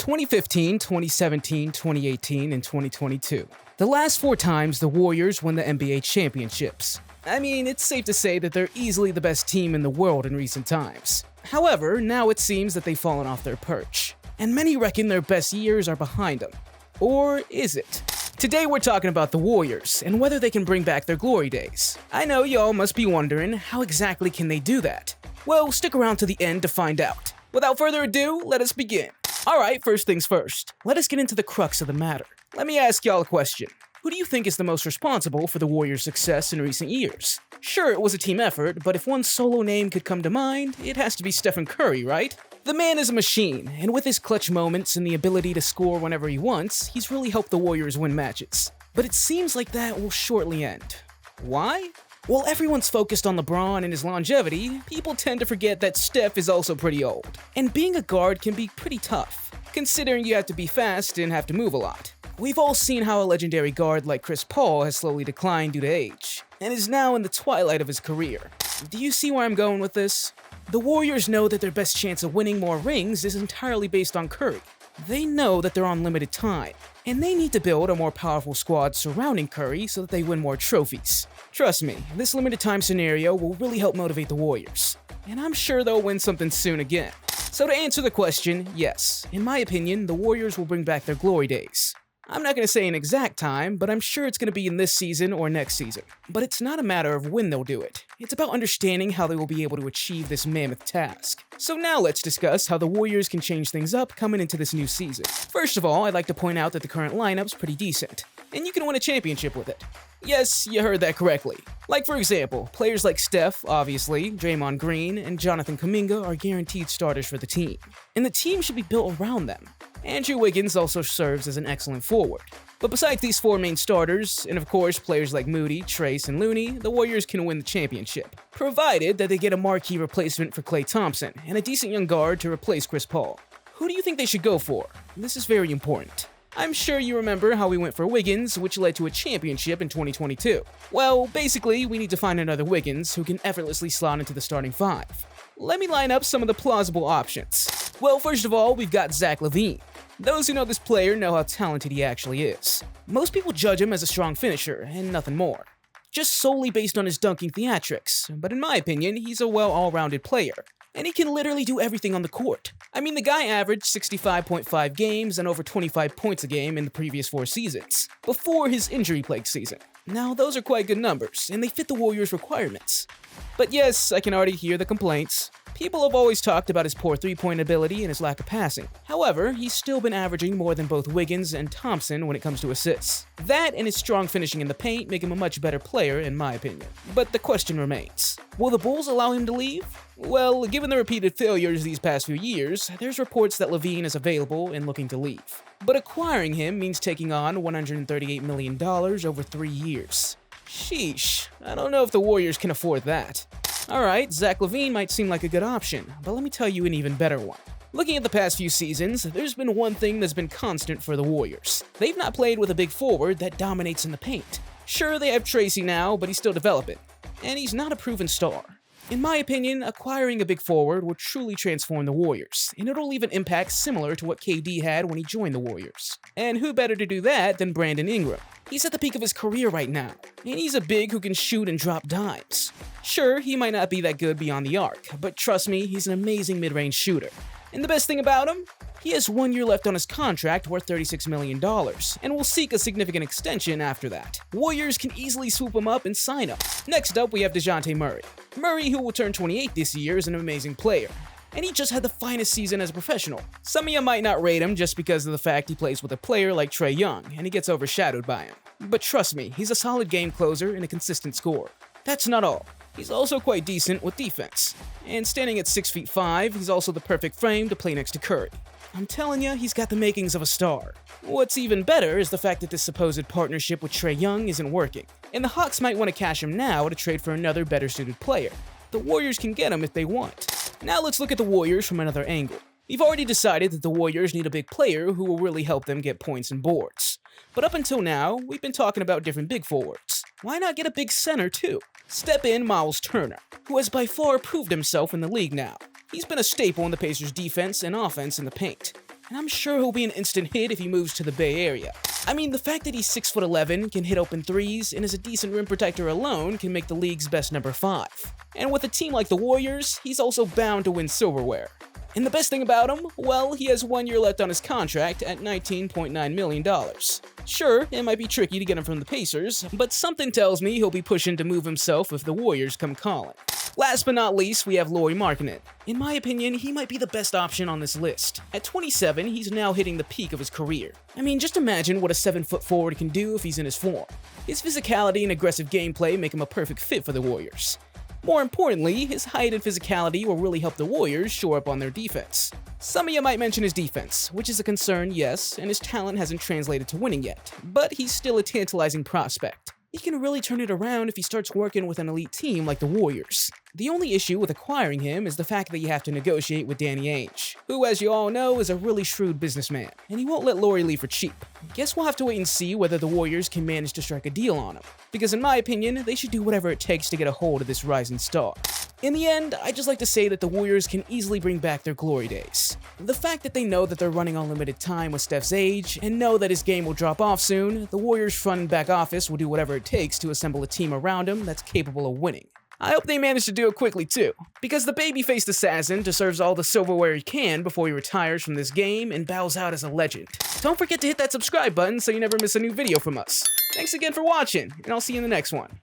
2015, 2017, 2018, and 2022. The last 4 times the Warriors won the NBA championships. I mean, it's safe to say that they're easily the best team in the world in recent times. However, now it seems that they've fallen off their perch, and many reckon their best years are behind them. Or is it? Today we're talking about the Warriors, and whether they can bring back their glory days. I know y'all must be wondering, how exactly can they do that? Well, stick around to the end to find out. Without further ado, let us begin. Alright, first things first. Let us get into the crux of the matter. Let me ask y'all a question. Who do you think is the most responsible for the Warriors' success in recent years? Sure, it was a team effort, but if one solo name could come to mind, it has to be Stephen Curry, right? The man is a machine, and with his clutch moments and the ability to score whenever he wants, he's really helped the Warriors win matches. But it seems like that will shortly end. Why? While everyone's focused on LeBron and his longevity, people tend to forget that Steph is also pretty old. And being a guard can be pretty tough, considering you have to be fast and have to move a lot. We've all seen how a legendary guard like Chris Paul has slowly declined due to age, and is now in the twilight of his career. Do you see where I'm going with this? The Warriors know that their best chance of winning more rings is entirely based on Curry. They know that they're on limited time, and they need to build a more powerful squad surrounding Curry so that they win more trophies. Trust me, this limited time scenario will really help motivate the Warriors, and I'm sure they'll win something soon again. So to answer the question, yes, in my opinion, the Warriors will bring back their glory days. I'm not going to say an exact time, but I'm sure it's going to be in this season or next season. But it's not a matter of when they'll do it. It's about understanding how they will be able to achieve this mammoth task. So now let's discuss how the Warriors can change things up coming into this new season. First of all, I'd like to point out that the current lineup's pretty decent, and you can win a championship with it. Yes, you heard that correctly. Like for example, players like Steph, obviously, Draymond Green, and Jonathan Kuminga are guaranteed starters for the team. And the team should be built around them. Andrew Wiggins also serves as an excellent forward. But besides these 4 main starters, and of course players like Moody, Trace, and Looney, the Warriors can win the championship, provided that they get a marquee replacement for Klay Thompson and a decent young guard to replace Chris Paul. Who do you think they should go for? This is very important. I'm sure you remember how we went for Wiggins, which led to a championship in 2022. Well, basically, we need to find another Wiggins who can effortlessly slot into the starting 5. Let me line up some of the plausible options. Well, first of all, we've got Zach LaVine. Those who know this player know how talented he actually is. Most people judge him as a strong finisher, and nothing more. Just solely based on his dunking theatrics, but in my opinion, he's a all-rounded player. And he can literally do everything on the court. I mean, the guy averaged 65.5 games and over 25 points a game in the previous 4 seasons, before his injury-plagued season. Now, those are quite good numbers, and they fit the Warriors' requirements. But yes, I can already hear the complaints. People have always talked about his poor 3-point ability and his lack of passing. However, he's still been averaging more than both Wiggins and Thompson when it comes to assists. That and his strong finishing in the paint make him a much better player in my opinion. But the question remains, will the Bulls allow him to leave? Well, given the repeated failures these past few years, there's reports that LaVine is available and looking to leave. But acquiring him means taking on $138 million over 3 years. Sheesh, I don't know if the Warriors can afford that. Alright, Zach LaVine might seem like a good option, but let me tell you an even better one. Looking at the past few seasons, there's been one thing that's been constant for the Warriors. They've not played with a big forward that dominates in the paint. Sure, they have Tracy now, but he's still developing. And he's not a proven star. In my opinion, acquiring a big forward will truly transform the Warriors, and it'll leave an impact similar to what KD had when he joined the Warriors. And who better to do that than Brandon Ingram? He's at the peak of his career right now, and he's a big who can shoot and drop dimes. Sure, he might not be that good beyond the arc, but trust me, he's an amazing mid-range shooter. And the best thing about him? He has 1 year left on his contract worth $36 million, and will seek a significant extension after that. Warriors can easily swoop him up and sign him. Next up, we have Deonte Murray. Murray, who will turn 28 this year, is an amazing player, and he just had the finest season as a professional. Some of you might not rate him just because of the fact he plays with a player like Trae Young, and he gets overshadowed by him. But trust me, he's a solid game closer and a consistent scorer. That's not all. He's also quite decent with defense. And standing at 6'5", he's also the perfect frame to play next to Curry. I'm telling you, he's got the makings of a star. What's even better is the fact that this supposed partnership with Trae Young isn't working, and the Hawks might want to cash him now to trade for another better-suited player. The Warriors can get him if they want. Now let's look at the Warriors from another angle. We've already decided that the Warriors need a big player who will really help them get points and boards. But up until now, we've been talking about different big forwards. Why not get a big center too? Step in Miles Turner, who has by far proved himself in the league now. He's been a staple in the Pacers' defense and offense in the paint. and I'm sure he'll be an instant hit if he moves to the Bay Area. I mean, the fact that he's 6'11", can hit open threes, and is a decent rim protector alone can make the league's best number 5. And with a team like the Warriors, he's also bound to win silverware. And the best thing about him? Well, he has 1 year left on his contract at $19.9 million. Sure, it might be tricky to get him from the Pacers, but something tells me he'll be pushing to move himself if the Warriors come calling. Last but not least, we have Lauri Markkanen. In my opinion, he might be the best option on this list. At 27, he's now hitting the peak of his career. I mean, just imagine what a 7-foot forward can do if he's in his form. His physicality and aggressive gameplay make him a perfect fit for the Warriors. More importantly, his height and physicality will really help the Warriors shore up on their defense. Some of you might mention his defense, which is a concern, yes, and his talent hasn't translated to winning yet, but he's still a tantalizing prospect. He can really turn it around if he starts working with an elite team like the Warriors. The only issue with acquiring him is the fact that you have to negotiate with Danny Ainge, who, as you all know, is a really shrewd businessman, and he won't let Lauri leave for cheap. Guess we'll have to wait and see whether the Warriors can manage to strike a deal on him, because in my opinion, they should do whatever it takes to get a hold of this rising star. In the end, I'd just like to say that the Warriors can easily bring back their glory days. The fact that they know that they're running on limited time with Steph's age, and know that his game will drop off soon, the Warriors' front and back office will do whatever it takes to assemble a team around him that's capable of winning. I hope they manage to do it quickly too, because the baby-faced assassin deserves all the silverware he can before he retires from this game and bows out as a legend. Don't forget to hit that subscribe button so you never miss a new video from us. Thanks again for watching, and I'll see you in the next one.